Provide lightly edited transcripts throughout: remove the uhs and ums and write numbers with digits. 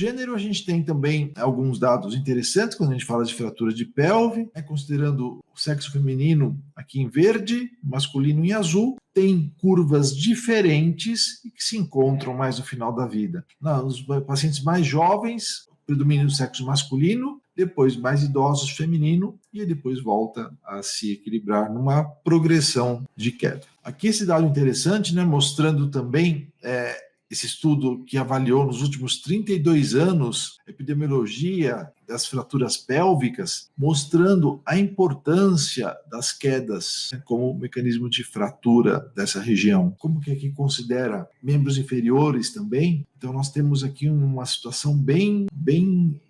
gênero, a gente tem também alguns dados interessantes quando a gente fala de fratura de pelve, considerando o sexo feminino aqui em verde, masculino em azul, tem curvas diferentes e que se encontram mais no final da vida. Nos pacientes mais jovens, predomínio do sexo masculino, depois mais idosos feminino e depois volta a se equilibrar numa progressão de queda. Aqui esse dado interessante, né, mostrando também esse estudo que avaliou nos últimos 32 anos a epidemiologia das fraturas pélvicas, mostrando a importância das quedas, né, como mecanismo de fratura dessa região. Como que aqui considera membros inferiores também? Então nós temos aqui uma situação bem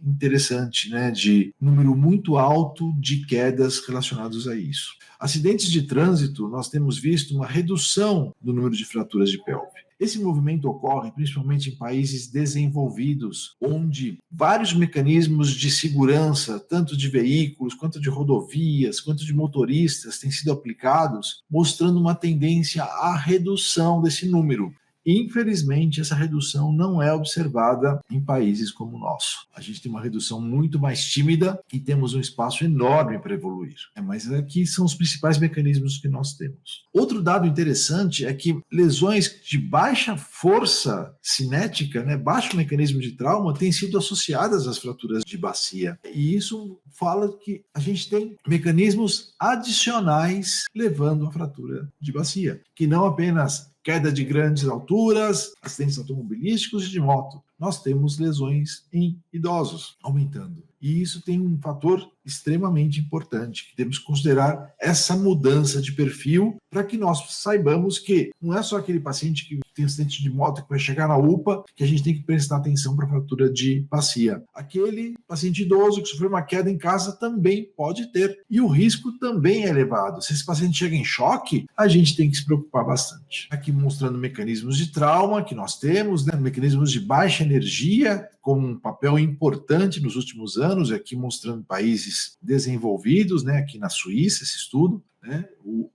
interessante, né, de número muito alto de quedas relacionadas a isso. Acidentes de trânsito, nós temos visto uma redução do número de fraturas de pelve. Esse movimento ocorre principalmente em países desenvolvidos, onde vários mecanismos de segurança, tanto de veículos, quanto de rodovias, quanto de motoristas, têm sido aplicados, mostrando uma tendência à redução desse número. Infelizmente, essa redução não é observada em países como o nosso. A gente tem uma redução muito mais tímida e temos um espaço enorme para evoluir. Mas aqui são os principais mecanismos que nós temos. Outro dado interessante é que lesões de baixa força cinética, né, baixo mecanismo de trauma, têm sido associadas às fraturas de bacia. E isso fala que a gente tem mecanismos adicionais levando à fratura de bacia, que não apenas queda de grandes alturas, acidentes automobilísticos e de moto. Nós temos lesões em idosos aumentando. E isso tem um fator extremamente importante, que temos que considerar essa mudança de perfil para que nós saibamos que não é só aquele paciente que tem acidente de moto que vai chegar na UPA que a gente tem que prestar atenção para a fratura de bacia. Aquele paciente idoso que sofreu uma queda em casa também pode ter. E o risco também é elevado. Se esse paciente chega em choque, a gente tem que se preocupar bastante. Aqui mostrando mecanismos de trauma que nós temos, né? Mecanismos de baixa energia, com um papel importante nos últimos anos, aqui mostrando países desenvolvidos, né? Aqui na Suíça, esse estudo. Né,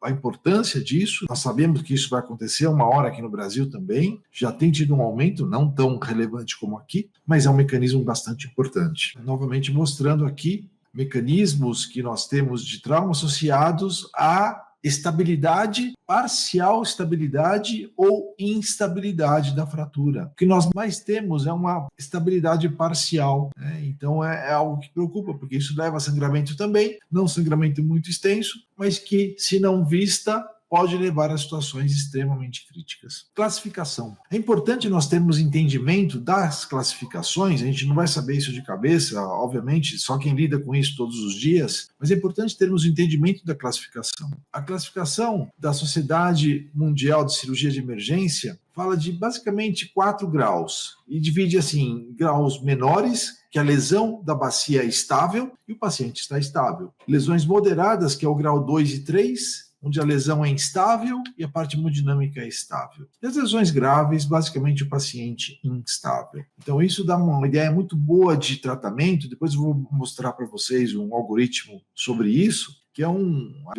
a importância disso, nós sabemos que isso vai acontecer uma hora aqui no Brasil também, já tem tido um aumento, não tão relevante como aqui, mas é um mecanismo bastante importante. Novamente mostrando aqui mecanismos que nós temos de trauma associados a estabilidade, parcial estabilidade ou instabilidade da fratura. O que nós mais temos é uma estabilidade parcial, né? Então é algo que preocupa, porque isso leva a sangramento também, não sangramento muito extenso, mas que, se não vista, pode levar a situações extremamente críticas. Classificação. É importante nós termos entendimento das classificações, a gente não vai saber isso de cabeça, obviamente, só quem lida com isso todos os dias, mas é importante termos o entendimento da classificação. A classificação da Sociedade Mundial de Cirurgia de Emergência fala de basicamente 4 graus, e divide assim, graus menores, que a lesão da bacia é estável e o paciente está estável. Lesões moderadas, que é o grau 2 e 3, onde a lesão é instável e a parte hemodinâmica é estável. E as lesões graves, basicamente o paciente instável. Então isso dá uma ideia muito boa de tratamento, depois eu vou mostrar para vocês um algoritmo sobre isso, que é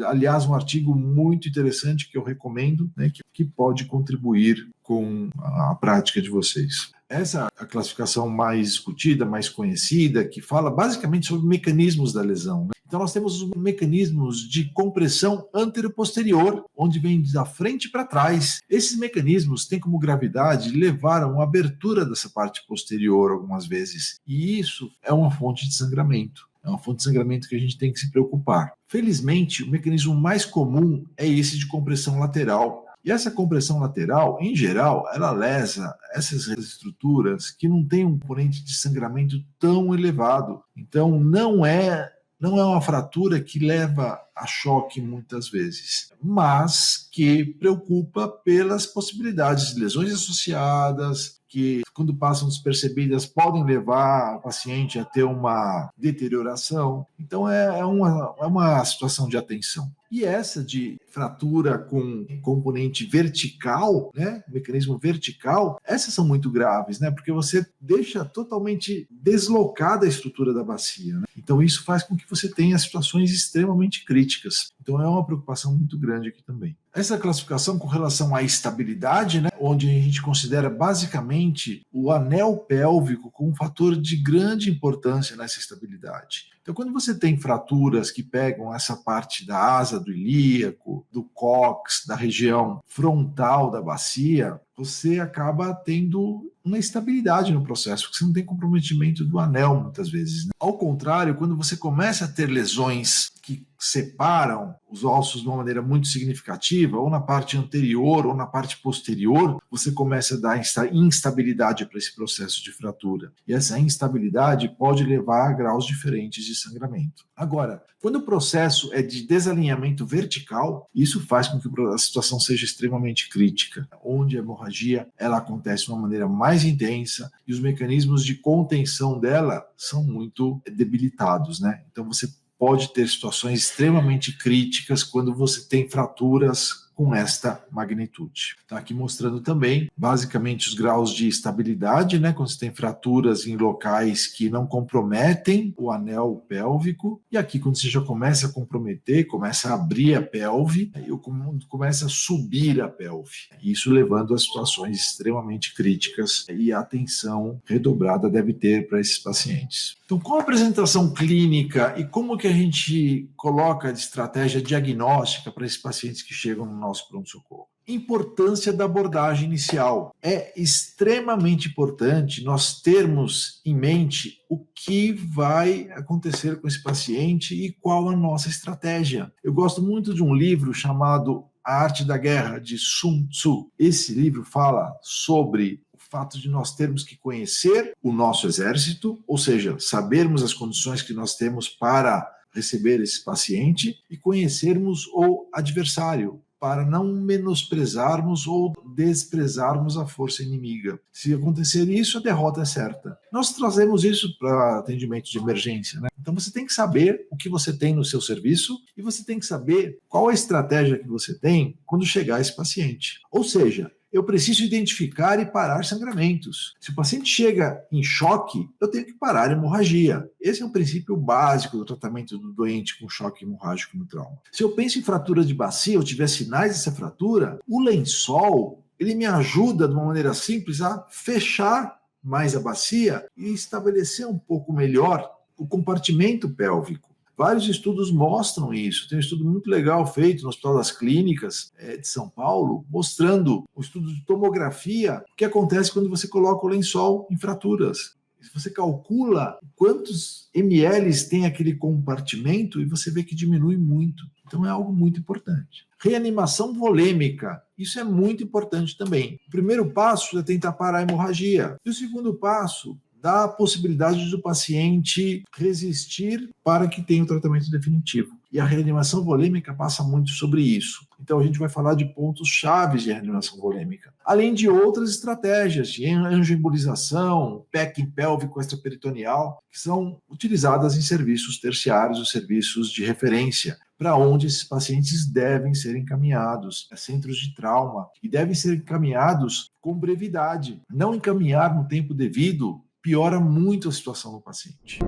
aliás, um artigo muito interessante que eu recomendo, né, que pode contribuir com a prática de vocês. Essa é a classificação mais discutida, mais conhecida, que fala basicamente sobre mecanismos da lesão, né? Então nós temos os mecanismos de compressão anteroposterior, onde vem da frente para trás. Esses mecanismos têm como gravidade levar a uma abertura dessa parte posterior algumas vezes, e isso é uma fonte de sangramento. É uma fonte de sangramento que a gente tem que se preocupar. Felizmente, o mecanismo mais comum é esse de compressão lateral. E essa compressão lateral, em geral, ela lesa essas estruturas que não têm um componente de sangramento tão elevado. Então, não é uma fratura que leva a choque muitas vezes, mas que preocupa pelas possibilidades de lesões associadas, que, quando passam despercebidas, podem levar o paciente a ter uma deterioração. Então, é uma situação de atenção. E essa de fratura com componente vertical, né, mecanismo vertical, essas são muito graves, né, porque você deixa totalmente deslocada a estrutura da bacia, né? Então, isso faz com que você tenha situações extremamente críticas. Então, Então é uma preocupação muito grande aqui também. Essa classificação com relação à estabilidade, né, onde a gente considera basicamente o anel pélvico como um fator de grande importância nessa estabilidade. Então, quando você tem fraturas que pegam essa parte da asa do ilíaco, do cóccix, da região frontal da bacia, você acaba tendo uma estabilidade no processo, porque você não tem comprometimento do anel muitas vezes, né? Ao contrário, quando você começa a ter lesões que separam os ossos de uma maneira muito significativa, ou na parte anterior ou na parte posterior, você começa a dar instabilidade para esse processo de fratura. E essa instabilidade pode levar a graus diferentes de sangramento. Agora, quando o processo é de desalinhamento vertical, isso faz com que a situação seja extremamente crítica, onde a hemorragia ela acontece de uma maneira mais intensa e os mecanismos de contenção dela são muito debilitados, né? Então você pode ter situações extremamente críticas quando você tem fraturas com esta magnitude. Está aqui mostrando também, basicamente, os graus de estabilidade, né? Quando você tem fraturas em locais que não comprometem o anel pélvico, e aqui quando você já começa a comprometer, começa a abrir a pelve, e começa a subir a pelve. Isso levando a situações extremamente críticas e a atenção redobrada deve ter para esses pacientes. Então, qual a apresentação clínica e como que a gente coloca de estratégia diagnóstica para esses pacientes que chegam no nosso pronto-socorro? Importância da abordagem inicial. É extremamente importante nós termos em mente o que vai acontecer com esse paciente e qual a nossa estratégia. Eu gosto muito de um livro chamado A Arte da Guerra, de Sun Tzu. Esse livro fala sobre o fato de nós termos que conhecer o nosso exército, ou seja, sabermos as condições que nós temos para receber esse paciente e conhecermos o adversário, para não menosprezarmos ou desprezarmos a força inimiga. Se acontecer isso, a derrota é certa. Nós trazemos isso para atendimento de emergência, né? Então você tem que saber o que você tem no seu serviço e você tem que saber qual a estratégia que você tem quando chegar esse paciente. Ou seja, eu preciso identificar e parar sangramentos. Se o paciente chega em choque, eu tenho que parar a hemorragia. Esse é um princípio básico do tratamento do doente com choque hemorrágico no trauma. Se eu penso em fratura de bacia, eu tiver sinais dessa fratura, o lençol, ele me ajuda de uma maneira simples a fechar mais a bacia e estabelecer um pouco melhor o compartimento pélvico. Vários estudos mostram isso. Tem um estudo muito legal feito no Hospital das Clínicas de São Paulo, mostrando o estudo de tomografia, o que acontece quando você coloca o lençol em fraturas. Você calcula quantos ml tem aquele compartimento e você vê que diminui muito. Então é algo muito importante. Reanimação volêmica. Isso é muito importante também. O primeiro passo é tentar parar a hemorragia. E o segundo passo dá a possibilidade do paciente resistir para que tenha o tratamento definitivo. E a reanimação volêmica passa muito sobre isso. Então a gente vai falar de pontos chaves de reanimação volêmica. Além de outras estratégias de angioembolização, packing pélvico extraperitoneal, que são utilizadas em serviços terciários, os serviços de referência, para onde esses pacientes devem ser encaminhados, a centros de trauma, e devem ser encaminhados com brevidade. Não encaminhar no tempo devido piora muito a situação do paciente.